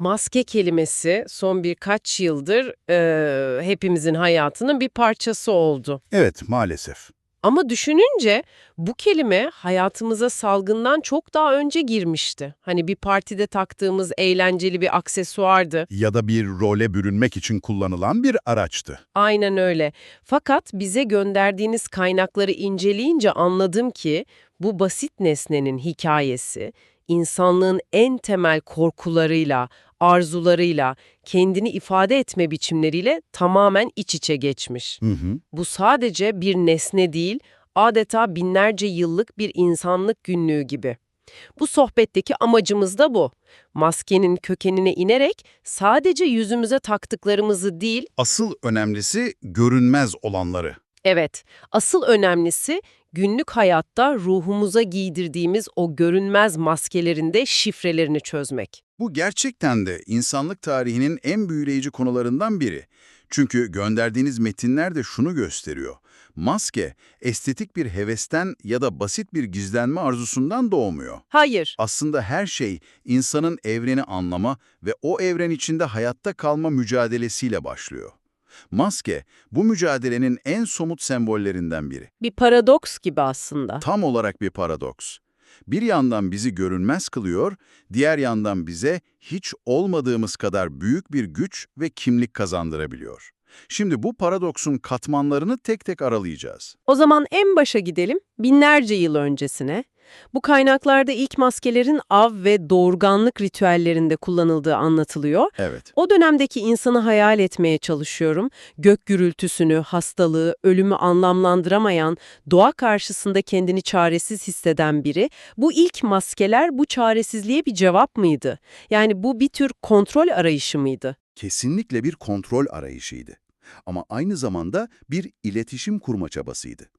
Maske kelimesi son birkaç yıldır hepimizin hayatının bir parçası oldu. Evet, maalesef. Ama düşününce bu kelime hayatımıza salgından çok daha önce girmişti. Hani bir partide taktığımız eğlenceli bir aksesuardı. Ya da bir role bürünmek için kullanılan bir araçtı. Aynen öyle. Fakat bize gönderdiğiniz kaynakları inceleyince anladım ki bu basit nesnenin hikayesi insanlığın en temel korkularıyla, arzularıyla, kendini ifade etme biçimleriyle tamamen iç içe geçmiş. Hı hı. Bu sadece bir nesne değil, adeta binlerce yıllık bir insanlık günlüğü gibi. Bu sohbetteki amacımız da bu. Maskenin kökenine inerek sadece yüzümüze taktıklarımızı değil, Asıl önemlisi görünmez olanları. evet, asıl önemlisi günlük hayatta ruhumuza giydirdiğimiz o görünmez maskelerin de şifrelerini çözmek. Bu gerçekten de insanlık tarihinin en büyüleyici konularından biri. Çünkü gönderdiğiniz metinler de şunu gösteriyor. Maske, estetik bir hevesten ya da basit bir gizlenme arzusundan doğmuyor. Hayır, Aslında her şey insanın evreni anlama ve o evren içinde hayatta kalma mücadelesiyle başlıyor. Maske, bu mücadelenin en somut sembollerinden biri. bir paradoks gibi aslında. Tam olarak bir paradoks. Bir yandan bizi görünmez kılıyor, diğer yandan bize hiç olmadığımız kadar büyük bir güç ve kimlik kazandırabiliyor. Şimdi bu paradoksun katmanlarını tek tek aralayacağız. O zaman en başa gidelim, binlerce yıl öncesine. Bu kaynaklarda ilk maskelerin av ve doğurganlık ritüellerinde kullanıldığı anlatılıyor. Evet. O dönemdeki insanı hayal etmeye çalışıyorum. Gök gürültüsünü, hastalığı, ölümü anlamlandıramayan, doğa karşısında kendini çaresiz hisseden biri. Bu ilk maskeler bu çaresizliğe bir cevap mıydı? Yani bu bir tür kontrol arayışı mıydı? Kesinlikle bir kontrol arayışıydı. Ama aynı zamanda bir iletişim kurma çabasıydı.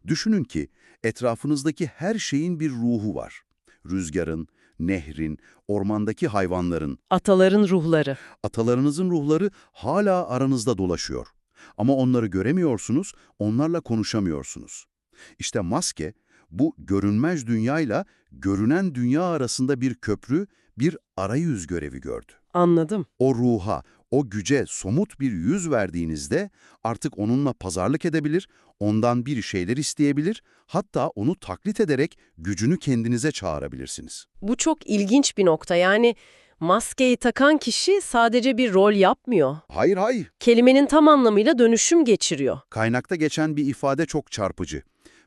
Düşünün ki etrafınızdaki her şeyin bir ruhu var. Rüzgarın, nehrin, ormandaki hayvanların, Ataların ruhları. atalarınızın ruhları hala aranızda dolaşıyor. Ama onları göremiyorsunuz, onlarla konuşamıyorsunuz. İşte maske, bu görünmez dünyayla görünen dünya arasında bir köprü, bir arayüz görevi gördü. Anladım. O ruha, o güce somut bir yüz verdiğinizde artık onunla pazarlık edebilir, ondan bir şeyler isteyebilir, hatta onu taklit ederek gücünü kendinize çağırabilirsiniz. Bu çok ilginç bir nokta. Yani maskeyi takan kişi sadece bir rol yapmıyor. Hayır hayır. Kelimenin tam anlamıyla dönüşüm geçiriyor. Kaynakta geçen bir ifade çok çarpıcı.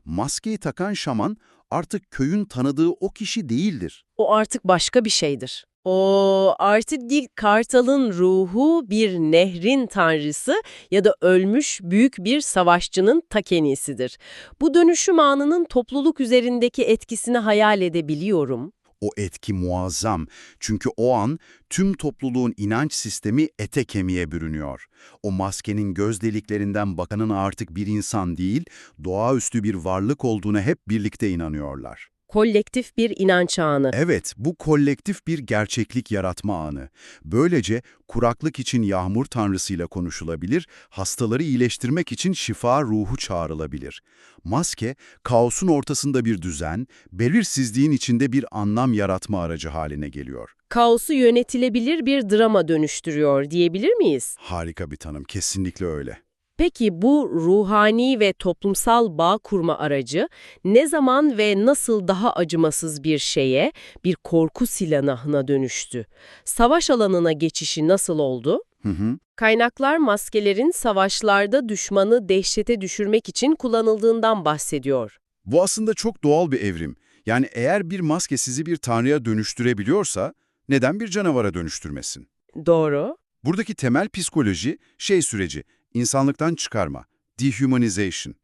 Maskeyi takan şaman artık köyün tanıdığı o kişi değildir. O artık başka bir şeydir. O artık değil, kartalın ruhu bir nehrin tanrısı ya da ölmüş büyük bir savaşçının ta kendisidir. Bu dönüşüm anının topluluk üzerindeki etkisini hayal edebiliyorum. O etki muazzam çünkü o an tüm topluluğun inanç sistemi ete kemiğe bürünüyor. O maskenin göz deliklerinden bakanın artık bir insan değil, doğaüstü bir varlık olduğuna hep birlikte inanıyorlar. Kolektif bir inanç anı. Evet, bu kolektif bir gerçeklik yaratma anı. Böylece kuraklık için yağmur tanrısıyla konuşulabilir, hastaları iyileştirmek için şifa ruhu çağrılabilir. Maske, kaosun ortasında bir düzen, belirsizliğin içinde bir anlam yaratma aracı haline geliyor. Kaosu yönetilebilir bir drama dönüştürüyor diyebilir miyiz? Harika bir tanım, kesinlikle öyle. Peki bu ruhani ve toplumsal bağ kurma aracı ne zaman ve nasıl daha acımasız bir şeye, bir korku silahına dönüştü? Savaş alanına geçişi nasıl oldu? Hı hı. Kaynaklar maskelerin savaşlarda düşmanı dehşete düşürmek için kullanıldığından bahsediyor. Bu aslında çok doğal bir evrim. Yani eğer bir maske sizi bir tanrıya dönüştürebiliyorsa, neden bir canavara dönüştürmesin? Doğru. Buradaki temel psikoloji şey süreci, insanlıktan çıkarma, dehumanization.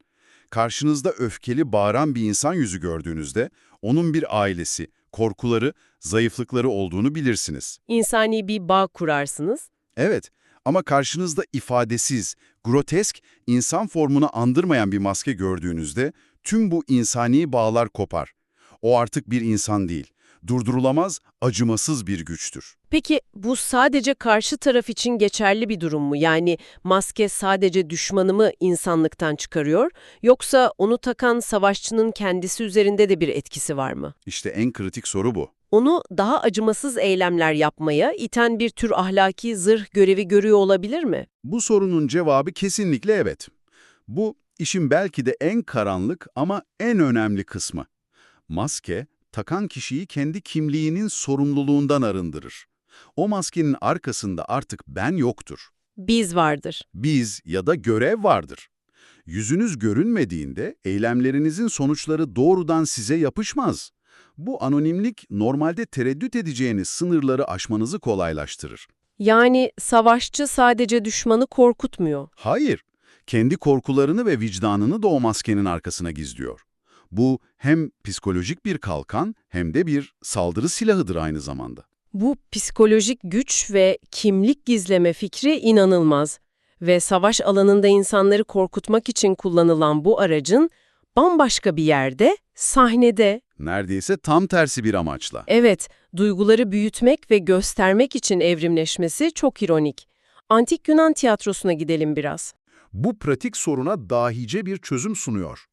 Karşınızda öfkeli, bağıran bir insan yüzü gördüğünüzde onun bir ailesi, korkuları, zayıflıkları olduğunu bilirsiniz. İnsani bir bağ kurarsınız. Evet, ama karşınızda ifadesiz, grotesk, insan formunu andırmayan bir maske gördüğünüzde tüm bu insani bağlar kopar. O artık bir insan değil. Durdurulamaz, acımasız bir güçtür. Peki bu sadece karşı taraf için geçerli bir durum mu? Yani maske sadece düşmanı mı insanlıktan çıkarıyor, yoksa onu takan savaşçının kendisi üzerinde de bir etkisi var mı? İşte en kritik soru bu. Onu daha acımasız eylemler yapmaya iten bir tür ahlaki zırh görevi görüyor olabilir mi? Bu sorunun cevabı kesinlikle evet. Bu, işin belki de en karanlık ama en önemli kısmı. Maske, takan kişiyi kendi kimliğinin sorumluluğundan arındırır. O maskenin arkasında artık ben yoktur. Biz vardır. Biz ya da görev vardır. Yüzünüz görünmediğinde eylemlerinizin sonuçları doğrudan size yapışmaz. Bu anonimlik normalde tereddüt edeceğiniz sınırları aşmanızı kolaylaştırır. Yani savaşçı sadece düşmanı korkutmuyor. Hayır, kendi korkularını ve vicdanını da o maskenin arkasına gizliyor. Bu hem psikolojik bir kalkan hem de bir saldırı silahıdır aynı zamanda. Bu psikolojik güç ve kimlik gizleme fikri inanılmaz. Ve savaş alanında insanları korkutmak için kullanılan bu aracın bambaşka bir yerde, sahnede, Neredeyse tam tersi bir amaçla. evet, duyguları büyütmek ve göstermek için evrimleşmesi çok ironik. Antik Yunan tiyatrosuna gidelim biraz. Bu pratik soruna dahice bir çözüm sunuyor.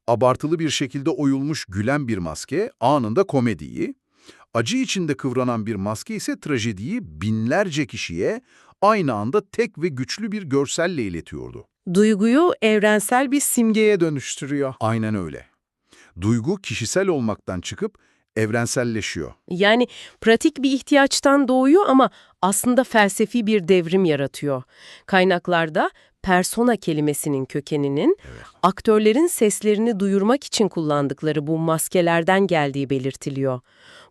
Abartılı bir şekilde oyulmuş gülen bir maske anında komediyi, acı içinde kıvranan bir maske ise trajediyi binlerce kişiye aynı anda tek ve güçlü bir görselle iletiyordu. Duyguyu evrensel bir Simgeye dönüştürüyor. Aynen öyle. Duygu kişisel olmaktan çıkıp evrenselleşiyor. Yani pratik bir ihtiyaçtan doğuyor ama aslında felsefi bir devrim yaratıyor. Kaynaklarda persona kelimesinin kökeninin aktörlerin seslerini duyurmak için kullandıkları bu maskelerden geldiği belirtiliyor.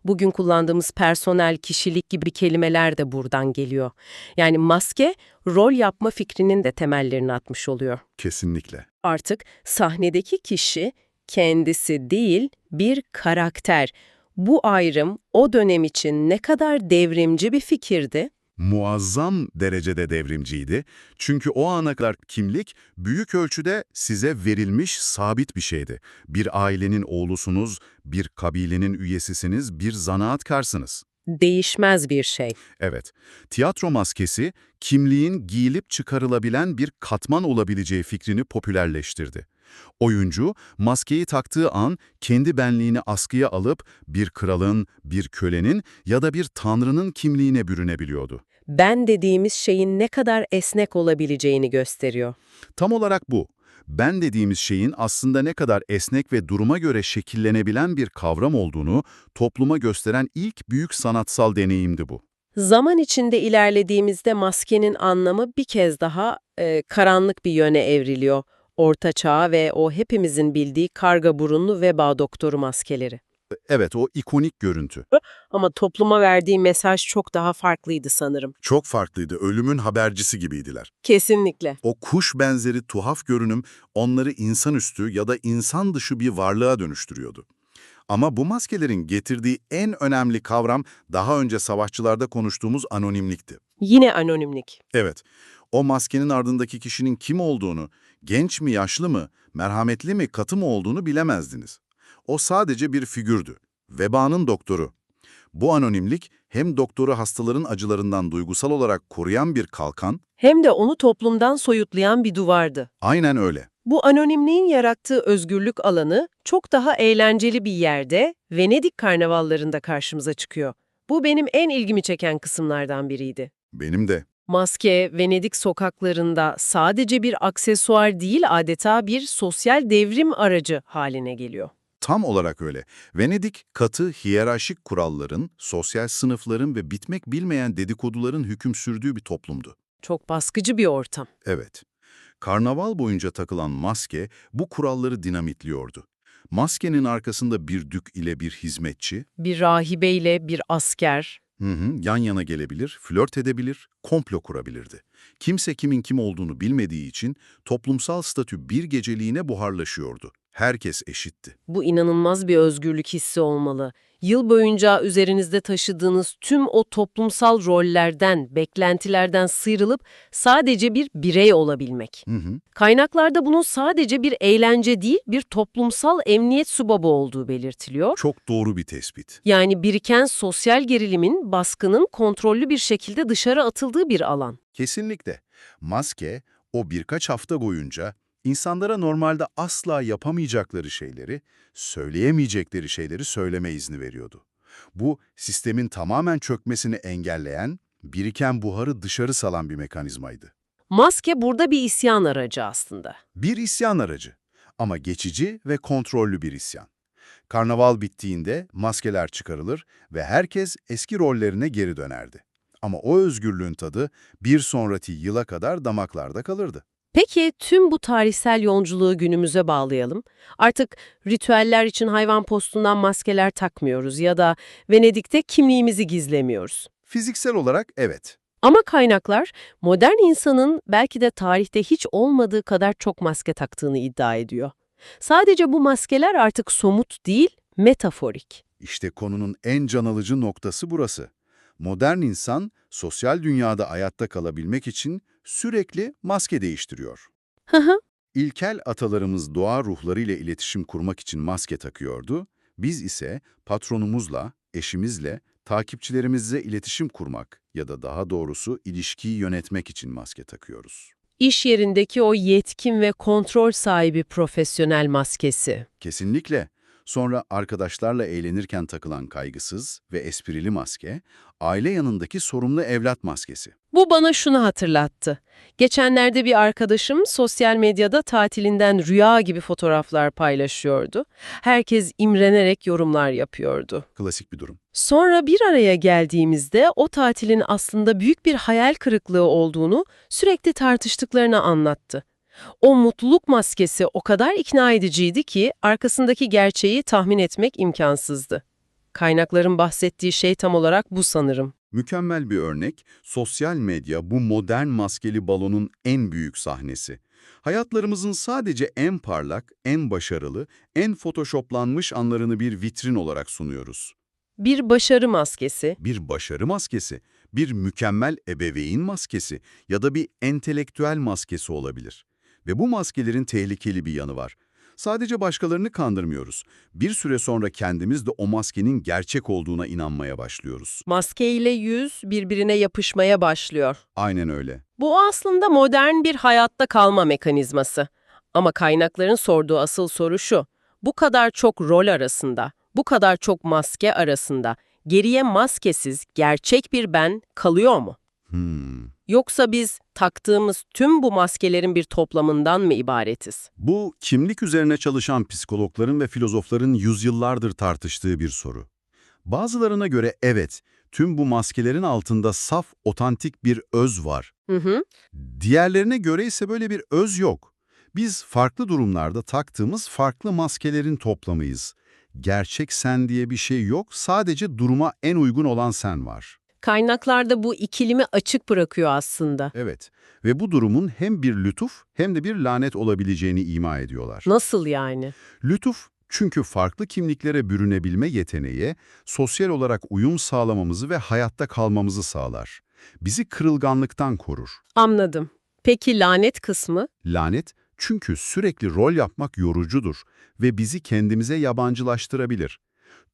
Bugün kullandığımız personel, kişilik gibi kelimeler de buradan geliyor. Yani maske, rol yapma fikrinin de temellerini atmış oluyor. Kesinlikle. Artık sahnedeki kişi kendisi değil, bir karakter. Bu ayrım o dönem için ne kadar devrimci bir fikirdi? Muazzam derecede devrimciydi. Çünkü o ana kadar kimlik büyük ölçüde size verilmiş sabit bir şeydi. Bir ailenin oğlusunuz, bir kabilenin üyesisiniz, bir zanaatkarsınız. Değişmez bir şey. Evet, tiyatro maskesi kimliğin giyilip çıkarılabilen bir katman olabileceği fikrini popülerleştirdi. Oyuncu, maskeyi taktığı an kendi benliğini askıya alıp bir kralın, bir kölenin ya da bir tanrının kimliğine bürünebiliyordu. Ben dediğimiz şeyin ne kadar esnek olabileceğini gösteriyor. Tam olarak bu. Ben dediğimiz şeyin aslında ne kadar esnek ve duruma göre şekillenebilen bir kavram olduğunu topluma gösteren ilk büyük sanatsal deneyimdi bu. Zaman içinde ilerlediğimizde maskenin anlamı bir kez daha karanlık bir yöne evriliyor. Orta Çağ ve o hepimizin bildiği karga burunlu veba doktoru maskeleri. Evet, o ikonik görüntü. Ama topluma verdiği mesaj çok daha farklıydı sanırım. Çok farklıydı, ölümün habercisi gibiydiler. Kesinlikle. O kuş benzeri tuhaf görünüm onları insanüstü ya da insan dışı bir varlığa dönüştürüyordu. Ama bu maskelerin getirdiği en önemli kavram daha önce savaşçılarda konuştuğumuz anonimlikti. Yine anonimlik. Evet, o maskenin ardındaki kişinin kim olduğunu, genç mi, yaşlı mı, merhametli mi, katı mı olduğunu bilemezdiniz. O sadece bir figürdü. Vebanın doktoru. Bu anonimlik hem doktoru hastaların acılarından duygusal olarak koruyan bir kalkan, Hem de onu toplumdan soyutlayan bir duvardı. aynen öyle. Bu anonimliğin yarattığı özgürlük alanı çok daha eğlenceli bir yerde, Venedik karnavallarında karşımıza çıkıyor. Bu benim en ilgimi çeken kısımlardan biriydi. Benim de. Maske, Venedik sokaklarında sadece bir aksesuar değil, adeta bir sosyal devrim aracı haline geliyor. Tam olarak öyle. Venedik, katı hiyerarşik kuralların, sosyal sınıfların ve bitmek bilmeyen dedikoduların hüküm sürdüğü bir toplumdu. Çok baskıcı bir ortam. Evet. Karnaval boyunca takılan maske bu kuralları dinamitliyordu. Maskenin arkasında bir dük ile bir hizmetçi, Bir rahibeyle bir asker. yan yana gelebilir, flört edebilir, komplo kurabilirdi. Kimse kimin kim olduğunu bilmediği için toplumsal statü bir geceliğine buharlaşıyordu. Herkes eşitti. Bu inanılmaz bir özgürlük hissi olmalı. Yıl boyunca üzerinizde taşıdığınız tüm o toplumsal rollerden, beklentilerden sıyrılıp sadece bir birey olabilmek. Hı hı. Kaynaklarda bunun sadece bir eğlence değil, bir toplumsal emniyet subabı olduğu belirtiliyor. Çok doğru bir tespit. Yani biriken sosyal gerilimin, baskının kontrollü bir şekilde dışarı atıldığı bir alan. Kesinlikle. Maske, o birkaç hafta boyunca insanlara normalde asla yapamayacakları şeyleri, söyleyemeyecekleri şeyleri söyleme izni veriyordu. Bu, sistemin tamamen çökmesini engelleyen, biriken buharı dışarı salan bir mekanizmaydı. Maske burada bir isyan aracı aslında. Bir isyan aracı ama geçici ve kontrollü bir isyan. Karnaval bittiğinde maskeler çıkarılır ve herkes eski rollerine geri dönerdi. Ama o özgürlüğün tadı bir sonraki yıla kadar damaklarda kalırdı. Peki tüm bu tarihsel yolculuğu günümüze bağlayalım. Artık ritüeller için hayvan postundan maskeler takmıyoruz ya da Venedik'te kimliğimizi gizlemiyoruz. Fiziksel olarak evet. Ama kaynaklar modern insanın belki de tarihte hiç olmadığı kadar çok maske taktığını iddia ediyor. Sadece bu maskeler artık somut değil, metaforik. İşte konunun en can alıcı noktası burası. Modern insan sosyal dünyada hayatta kalabilmek için sürekli maske değiştiriyor. Hı hı. İlkel atalarımız doğa ruhlarıyla iletişim kurmak için maske takıyordu. Biz ise patronumuzla, eşimizle, takipçilerimizle iletişim kurmak ya da daha doğrusu ilişkiyi yönetmek için maske takıyoruz. İş yerindeki o yetkin ve kontrol sahibi profesyonel maskesi. Kesinlikle. Sonra arkadaşlarla eğlenirken takılan kaygısız ve esprili maske, aile yanındaki sorumlu evlat maskesi. Bu bana şunu hatırlattı. Geçenlerde bir arkadaşım sosyal medyada tatilinden rüya gibi fotoğraflar paylaşıyordu. Herkes imrenerek yorumlar yapıyordu. Klasik bir durum. Sonra bir araya geldiğimizde o tatilin aslında büyük bir hayal kırıklığı olduğunu sürekli tartıştıklarını anlattı. O mutluluk maskesi o kadar ikna ediciydi ki arkasındaki gerçeği tahmin etmek imkansızdı. Kaynakların bahsettiği şey tam olarak bu sanırım. Mükemmel bir örnek, sosyal medya bu modern maskeli balonun en büyük sahnesi. Hayatlarımızın sadece en parlak, en başarılı, en photoshoplanmış anlarını bir vitrin olarak sunuyoruz. Bir başarı maskesi. Bir başarı maskesi, bir mükemmel ebeveyn maskesi ya da bir entelektüel maskesi olabilir. Ve bu maskelerin tehlikeli bir yanı var. Sadece başkalarını kandırmıyoruz. Bir süre sonra kendimiz de o maskenin gerçek olduğuna inanmaya başlıyoruz. Maske ile yüz birbirine yapışmaya başlıyor. Aynen öyle. Bu aslında modern bir hayatta kalma mekanizması. Ama kaynakların sorduğu asıl soru şu: bu kadar çok rol arasında, bu kadar çok maske arasında geriye maskesiz, gerçek bir ben kalıyor mu? Yoksa biz taktığımız tüm bu maskelerin bir toplamından mı ibaretiz? Bu, kimlik üzerine çalışan psikologların ve filozofların yüzyıllardır tartıştığı bir soru. Bazılarına göre evet, tüm bu maskelerin altında saf, otantik bir öz var. Hı hı. Diğerlerine göre ise böyle bir öz yok. Biz farklı durumlarda taktığımız farklı maskelerin toplamıyız. Gerçek sen diye bir şey yok, sadece duruma en uygun olan sen var. Kaynaklarda bu ikilimi açık bırakıyor aslında. Evet ve bu durumun hem bir lütuf hem de bir lanet olabileceğini ima ediyorlar. Nasıl yani? Lütuf, çünkü farklı kimliklere bürünebilme yeteneği, sosyal olarak uyum sağlamamızı ve hayatta kalmamızı sağlar. Bizi kırılganlıktan korur. Anladım. Peki lanet kısmı? Lanet, çünkü sürekli rol yapmak yorucudur ve bizi kendimize yabancılaştırabilir.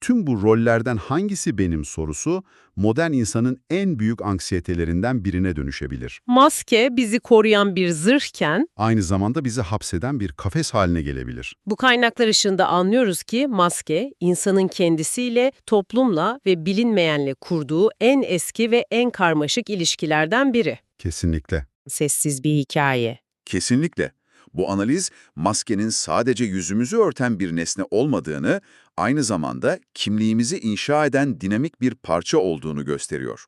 Tüm bu rollerden hangisi benim sorusu, modern insanın en büyük anksiyetelerinden birine dönüşebilir. Maske bizi koruyan bir zırhken, Aynı zamanda bizi hapseden bir kafes haline gelebilir. bu kaynaklar ışığında anlıyoruz ki maske, insanın kendisiyle, toplumla ve bilinmeyenle kurduğu en eski ve en karmaşık ilişkilerden biri. Kesinlikle. Sessiz bir hikaye. Kesinlikle. Bu analiz, maskenin sadece yüzümüzü örten bir nesne olmadığını, aynı zamanda kimliğimizi inşa eden dinamik bir parça olduğunu gösteriyor.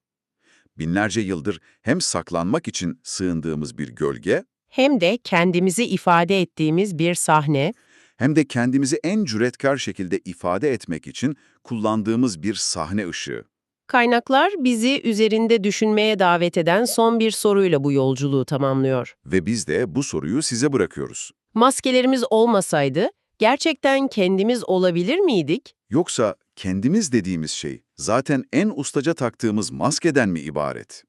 Binlerce yıldır hem saklanmak için sığındığımız bir gölge, Hem de kendimizi ifade ettiğimiz bir sahne. hem de kendimizi en cüretkar şekilde ifade etmek için kullandığımız bir sahne ışığı. Kaynaklar bizi üzerinde düşünmeye davet eden son bir soruyla bu yolculuğu tamamlıyor. Ve biz de bu soruyu size bırakıyoruz. Maskelerimiz olmasaydı, gerçekten kendimiz olabilir miydik? Yoksa kendimiz dediğimiz şey zaten en ustaca taktığımız maskeden mi ibaret?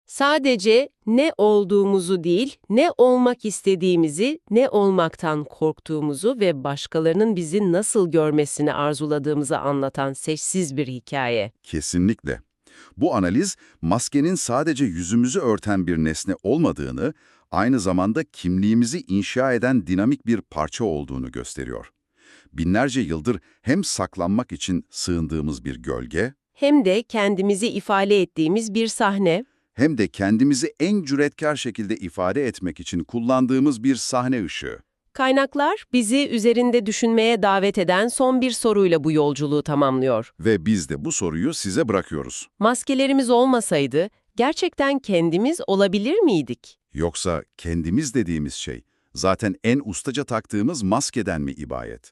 Sadece ne olduğumuzu değil, ne olmak istediğimizi, ne olmaktan korktuğumuzu ve başkalarının bizi nasıl görmesini arzuladığımızı anlatan sessiz bir hikaye. Kesinlikle. Bu analiz, maskenin sadece yüzümüzü örten bir nesne olmadığını, aynı zamanda kimliğimizi inşa eden dinamik bir parça olduğunu gösteriyor. Binlerce yıldır hem saklanmak için sığındığımız bir gölge, Hem de kendimizi ifade ettiğimiz bir sahne. hem de kendimizi en cüretkar şekilde ifade etmek için kullandığımız bir sahne ışığı. Kaynaklar bizi üzerinde düşünmeye davet eden son bir soruyla bu yolculuğu tamamlıyor. Ve biz de bu soruyu size bırakıyoruz. Maskelerimiz olmasaydı Gerçekten kendimiz olabilir miydik? Yoksa kendimiz dediğimiz şey zaten en ustaca taktığımız maskeden mi ibaret?